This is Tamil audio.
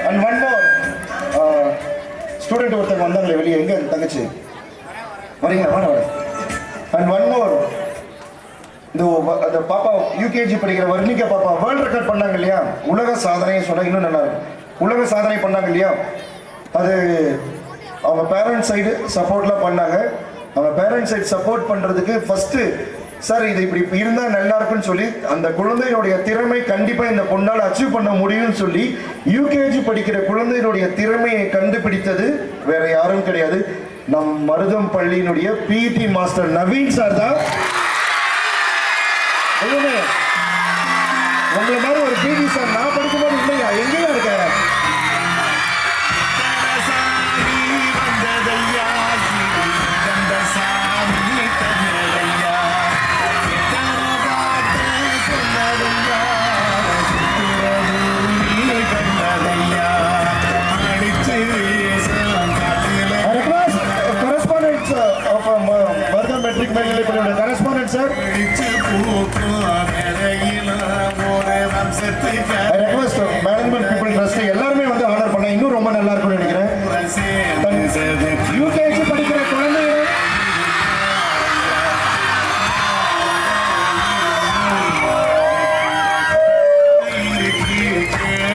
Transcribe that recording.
அண்ட் ஒன் மோர் ஸ்டூடெண்ட் ஒருத்தங்க வந்தாங்களே வெளியே, எங்க தங்கச்சி வரீங்களா? வர அண்ட் ஒன் மோர் இந்த பாப்பா யூகேஜி படிக்கிற வர்ணிகா பாப்பா வேர்ல்ட் ரெக்கார்ட் பண்ணாங்க இல்லையா, உலக சாதனையை சொன்னா இன்னும் நல்லா இருக்கும். உலக சாதனை பண்ணாங்க இல்லையா, அது அவங்க பேரண்ட்ஸ் சைடு சப்போர்ட்லாம் பண்ணாங்க. அவங்க பேரண்ட்ஸ் சைடு சப்போர்ட் பண்றதுக்கு ஃபர்ஸ்ட் சார் இது இப்படி இருந்தா நல்லா இருக்குன்னு சொல்லி அந்த குழந்தையினுடைய திறமை கண்டிப்பா இந்த பொண்ணால் அச்சீவ் பண்ண முடியும்னு சொல்லி யூகேஜி படிக்கிற குழந்தையினுடைய திறமையை கண்டுபிடித்தது வேற யாரும் கிடையாது, நம் மருதம் பள்ளியினுடைய பிடி மாஸ்டர் நவீன் சார் தான். உங்களை மாதிரி ஒரு பிடி சார் நான் படிக்கும்போது இல்லையா, எங்கேயா இருக்க? Correspondent sir.